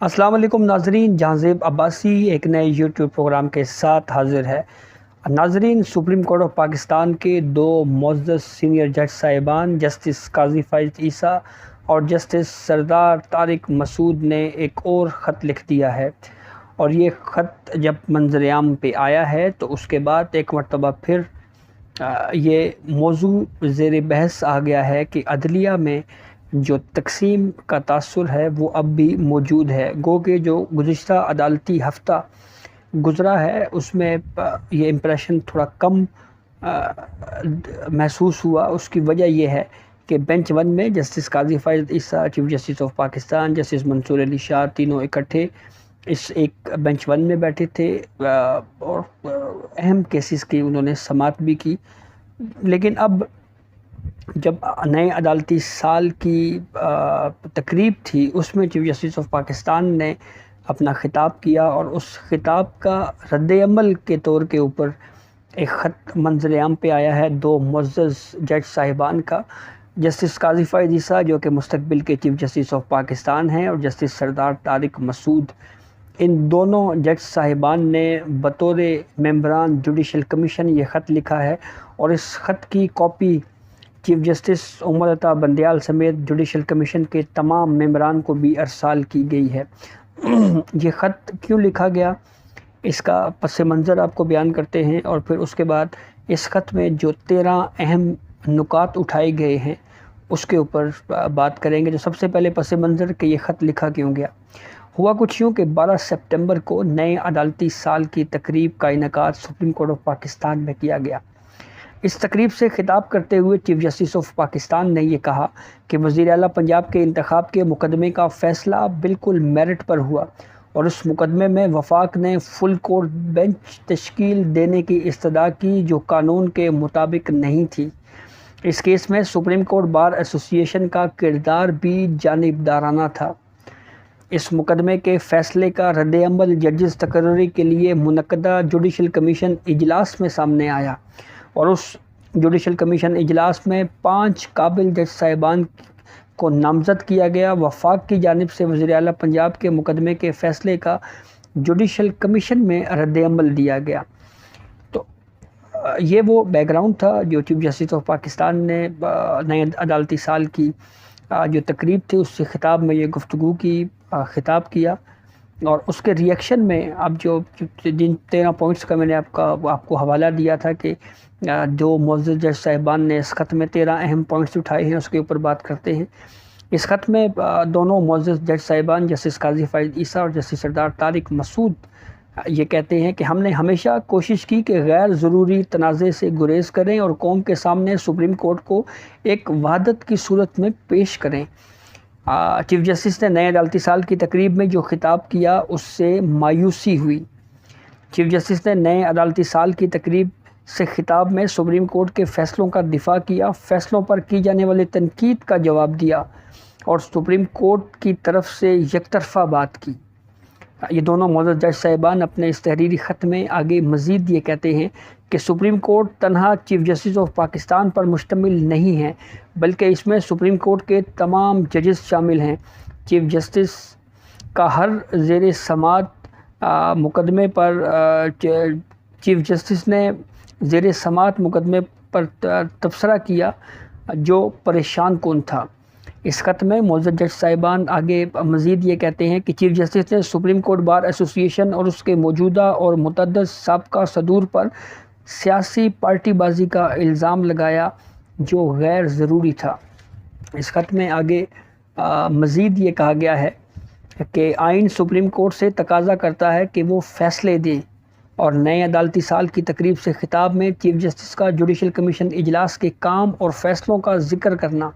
السلام علیکم ناظرین، جہانزیب عباسی ایک نئے یوٹیوب پروگرام کے ساتھ حاضر ہے۔ ناظرین، سپریم کورٹ آف پاکستان کے دو معزز سینئر جج صاحبان جسٹس قاضی فائز عیسیٰ اور جسٹس سردار طارق مسعود نے ایک اور خط لکھ دیا ہے، اور یہ خط جب منظر عام پہ آیا ہے تو اس کے بعد ایک مرتبہ پھر یہ موضوع زیر بحث آ گیا ہے کہ عدلیہ میں جو تقسیم کا تاثر ہے وہ اب بھی موجود ہے۔ گو کہ جو گزشتہ عدالتی ہفتہ گزرا ہے اس میں یہ امپریشن تھوڑا کم محسوس ہوا۔ اس کی وجہ یہ ہے کہ بینچ 1 میں justice Qazi Faez Isa, chief justice of Pakistan, justice Mansoor Ali Shah, تینوں اکٹھے اس ایک بینچ 1 میں بیٹھے تھے اور اہم کیسز کی انہوں نے سماعت بھی کی۔ لیکن اب جب نئے عدالتی سال کی تقریب تھی اس میں چیف جسٹس آف پاکستان نے اپنا خطاب کیا، اور اس خطاب کا رد عمل کے طور کے اوپر ایک خط منظر عام پہ آیا ہے دو معزز جج صاحبان کا، جسٹس قاضی فائز عیسیٰ جو کہ مستقبل کے چیف جسٹس آف پاکستان ہیں، اور جسٹس سردار طارق مسعود۔ ان دونوں جج صاحبان نے بطور ممبران جوڈیشل کمیشن یہ خط لکھا ہے، اور اس خط کی copy chief justice Umar Ata Bandial سمیت جوڈیشل کمیشن کے تمام ممبران کو بھی ارسال کی گئی ہے۔ یہ خط کیوں لکھا گیا اس کا پس منظر آپ کو بیان کرتے ہیں، اور پھر اس کے بعد اس خط میں جو 13 اہم نکات اٹھائے گئے ہیں اس کے اوپر بات کریں گے۔ جو سب سے پہلے پس منظر کہ یہ خط لکھا کیوں گیا۔ ہوا کچھ یوں کہ 12 سپٹمبر کو نئے عدالتی سال کی تقریب کا انعقاد سپریم کورٹ آف پاکستان میں کیا گیا۔ اس تقریب سے خطاب کرتے ہوئے چیف جسٹس آف پاکستان نے یہ کہا کہ وزیر اعلیٰ پنجاب کے انتخاب کے مقدمے کا فیصلہ بالکل میرٹ پر ہوا، اور اس مقدمے میں وفاق نے فل کورٹ بینچ تشکیل دینے کی استدعا کی جو قانون کے مطابق نہیں تھی۔ اس کیس میں سپریم کورٹ بار ایسوسی ایشن کا کردار بھی جانبدارانہ تھا۔ اس مقدمے کے فیصلے کا رد عمل ججز تقرری کے لیے منعقدہ جوڈیشل کمیشن اجلاس میں سامنے آیا، اور اس جوڈیشل کمیشن اجلاس میں 5 قابل جج صاحبان کو نامزد کیا گیا۔ وفاق کی جانب سے وزیر اعلیٰ پنجاب کے مقدمے کے فیصلے کا جوڈیشل کمیشن میں رد عمل دیا گیا۔ تو یہ وہ بیک گراؤنڈ تھا جو چیف جسٹس آف پاکستان نے نئے عدالتی سال کی جو تقریب تھی اس سے خطاب میں یہ گفتگو کی، خطاب کیا، اور اس کے ریئیکشن میں اب جو جن 13 پوائنٹس کا میں نے آپ کو حوالہ دیا تھا کہ جو معزز جج صاحبان نے اس خط میں 13 اہم پوائنٹس اٹھائے ہیں اس کے اوپر بات کرتے ہیں۔ اس خط میں دونوں معزز جج صاحبان جسٹس قاضی فائز عیسیٰ اور جسٹس سردار طارق مسعود یہ کہتے ہیں کہ ہم نے ہمیشہ کوشش کی کہ غیر ضروری تنازع سے گریز کریں اور قوم کے سامنے سپریم کورٹ کو ایک وحدت کی صورت میں پیش کریں۔ چیف جسٹس نے نئے عدالتی سال کی تقریب میں جو خطاب کیا اس سے مایوسی ہوئی۔ چیف جسٹس نے نئے عدالتی سال کی تقریب سے خطاب میں سپریم کورٹ کے فیصلوں کا دفاع کیا، فیصلوں پر کی جانے والی تنقید کا جواب دیا، اور سپریم کورٹ کی طرف سے یک طرفہ بات کی۔ یہ دونوں معزز جج صاحبان اپنے اس تحریری خط میں آگے مزید یہ کہتے ہیں کہ سپریم کورٹ تنہا چیف جسٹس آف پاکستان پر مشتمل نہیں ہے، بلکہ اس میں سپریم کورٹ کے تمام ججز شامل ہیں۔ چیف جسٹس کا ہر زیر سماعت مقدمے پر چیف جسٹس نے زیر سماعت مقدمے پر تبصرہ کیا جو پریشان کن تھا۔ اس خط میں معزز جج صاحبان آگے مزید یہ کہتے ہیں کہ چیف جسٹس نے سپریم کورٹ بار ایسوسی ایشن اور اس کے موجودہ اور متعدد سابقہ صدور پر سیاسی پارٹی بازی کا الزام لگایا جو غیر ضروری تھا۔ اس خط میں آگے مزید یہ کہا گیا ہے کہ آئین سپریم کورٹ سے تقاضا کرتا ہے کہ وہ فیصلے دیں، اور نئے عدالتی سال کی تقریب سے خطاب میں چیف جسٹس کا جوڈیشل کمیشن اجلاس کے کام اور فیصلوں کا ذکر کرنا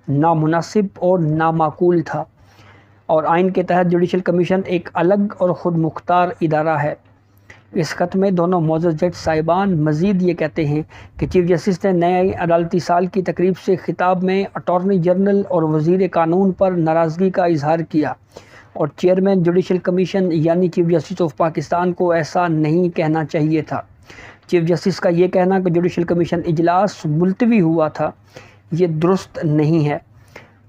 نامناسب اور نامعقول تھا، اور آئین کے تحت جوڈیشل کمیشن ایک الگ اور خود مختار ادارہ ہے۔ اس خط میں دونوں معزز جج صاحبان مزید یہ کہتے ہیں کہ چیف جسٹس نے نئے عدالتی سال کی تقریب سے خطاب میں اٹارنی جنرل اور وزیر قانون پر ناراضگی کا اظہار کیا، اور چیئرمین جوڈیشل کمیشن یعنی چیف جسٹس آف پاکستان کو ایسا نہیں کہنا چاہیے تھا۔ چیف جسٹس کا یہ کہنا کہ جوڈیشل کمیشن اجلاس ملتوی ہوا تھا یہ درست نہیں ہے۔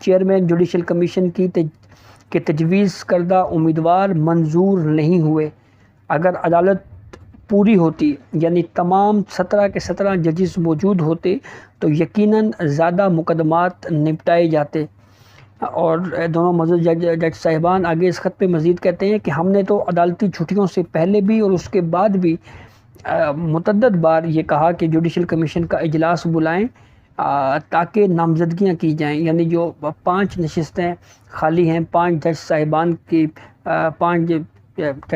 چیئرمین جوڈیشل کمیشن کے تجویز کردہ امیدوار منظور نہیں ہوئے۔ اگر عدالت پوری ہوتی یعنی تمام 17 کے 17 ججز موجود ہوتے تو یقیناً زیادہ مقدمات نپٹائے جاتے۔ اور دونوں معزز جج صاحبان آگے اس خط پہ مزید کہتے ہیں کہ ہم نے تو عدالتی چھٹیوں سے پہلے بھی اور اس کے بعد بھی متعدد بار یہ کہا کہ جوڈیشل کمیشن کا اجلاس بلائیں تاکہ نامزدگیاں کی جائیں، یعنی جو 5 نشستیں خالی ہیں، 5 جج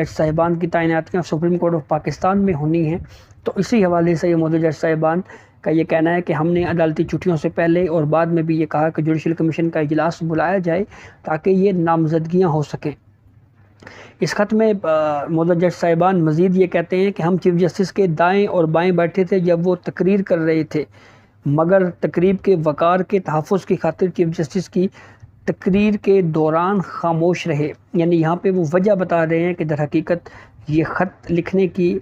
صاحبان کی تعیناتیاں سپریم کورٹ آف پاکستان میں ہونی ہیں۔ تو اسی حوالے سے یہ معزز جج صاحبان کا یہ کہنا ہے کہ ہم نے عدالتی چھٹیوں سے پہلے اور بعد میں بھی یہ کہا کہ جوڈیشل کمیشن کا اجلاس بلایا جائے تاکہ یہ نامزدگیاں ہو سکیں۔ اس خط میں معزز جج صاحبان مزید یہ کہتے ہیں کہ ہم چیف جسٹس کے دائیں اور بائیں بیٹھے تھے جب وہ تقریر کر رہے تھے، مگر تقریب کے وقار کے تحفظ کی خاطر چیف جسٹس کی تقریر کے دوران خاموش رہے۔ یعنی یہاں پہ وہ وجہ بتا رہے ہیں کہ در حقیقت یہ خط لکھنے کی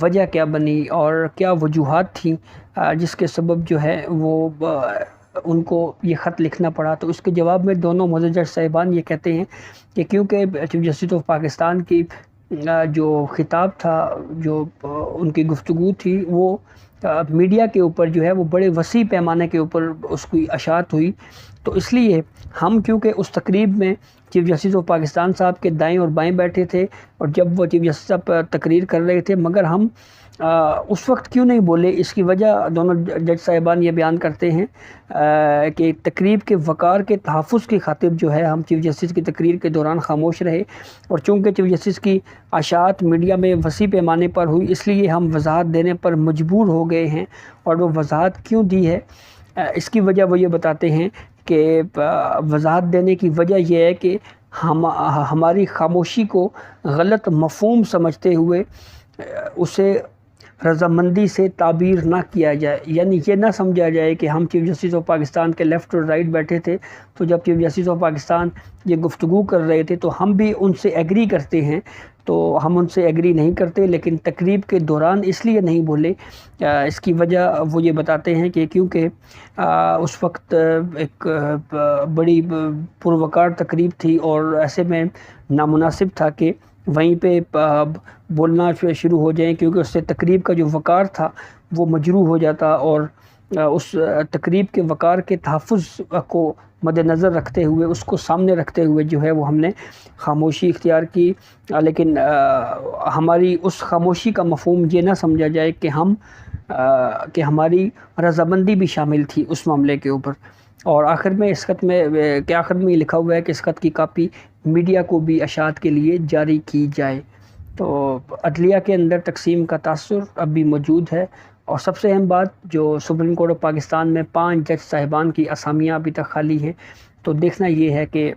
وجہ کیا بنی اور کیا وجوہات تھیں جس کے سبب جو ہے وہ ان کو یہ خط لکھنا پڑا۔ تو اس کے جواب میں دونوں معزز جج صاحبان یہ کہتے ہیں کہ کیونکہ چیف جسٹس آف پاکستان کی جو خطاب تھا، جو ان کی گفتگو تھی، وہ میڈیا کے اوپر جو ہے وہ بڑے وسیع پیمانے کے اوپر اس کی اشاعت ہوئی، تو اس لیے ہم کیونکہ اس تقریب میں چیف جسٹس آف پاکستان صاحب کے دائیں اور بائیں بیٹھے تھے اور جب وہ چیف جسٹس صاحب تقریر کر رہے تھے، مگر ہم اس وقت کیوں نہیں بولے، اس کی وجہ دونوں جج صاحبان یہ بیان کرتے ہیں کہ تقریب کے وقار کے تحفظ کی خاطر جو ہے ہم چیف جسٹس کی تقریر کے دوران خاموش رہے، اور چونکہ چیف جسٹس کی اشاعت میڈیا میں وسیع پیمانے پر ہوئی اس لیے ہم وضاحت دینے پر مجبور ہو گئے ہیں۔ اور وہ وضاحت کیوں دی ہے اس کی وجہ وہ یہ بتاتے ہیں کہ وضاحت دینے کی وجہ یہ ہے کہ ہماری خاموشی کو غلط مفہوم سمجھتے ہوئے اسے رضامندی سے تعبیر نہ کیا جائے، یعنی یہ نہ سمجھا جائے کہ ہم چیف جسٹس آف پاکستان کے لیفٹ اور رائٹ بیٹھے تھے، تو جب چیف جسٹس آف پاکستان یہ گفتگو کر رہے تھے تو ہم بھی ان سے ایگری کرتے ہیں، تو ہم ان سے ایگری نہیں کرتے، لیکن تقریب کے دوران اس لیے نہیں بولے۔ اس کی وجہ وہ یہ بتاتے ہیں کہ کیونکہ اس وقت ایک بڑی پروقار تقریب تھی اور ایسے میں نامناسب تھا کہ وہیں پہ بولنا شروع ہو جائیں، کیونکہ اس سے تقریب کا جو وقار تھا وہ مجروح ہو جاتا، اور اس تقریب کے وقار کے تحفظ کو مد نظر رکھتے ہوئے، اس کو سامنے رکھتے ہوئے جو ہے وہ ہم نے خاموشی اختیار کی۔ لیکن ہماری اس خاموشی کا مفہوم یہ نہ سمجھا جائے کہ ہماری رضامندی بھی شامل تھی اس معاملے کے اوپر۔ اور آخر میں اس خط میں یہ لکھا ہوا ہے کہ اس خط کی کاپی میڈیا کو بھی اشاعت کے لیے جاری کی جائے۔ تو عدلیہ کے اندر تقسیم کا تاثر اب بھی موجود ہے، اور سب سے اہم بات جو سپریم کورٹ آف پاکستان میں 5 جج صاحبان کی اسامیاں ابھی تک خالی ہیں، تو دیکھنا یہ ہے کہ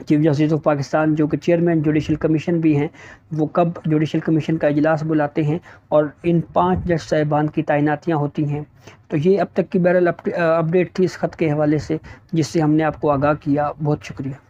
چیف جسٹس آف پاکستان جو کہ چیئرمین جوڈیشل کمیشن بھی ہیں، وہ کب جوڈیشل کمیشن کا اجلاس بلاتے ہیں اور ان 5 جج صاحبان کی تعیناتیاں ہوتی ہیں۔ تو یہ اب تک کی بہرحال اپڈیٹ تھی اس خط کے حوالے سے جس سے ہم نے آپ کو آگاہ کیا۔ بہت شکریہ۔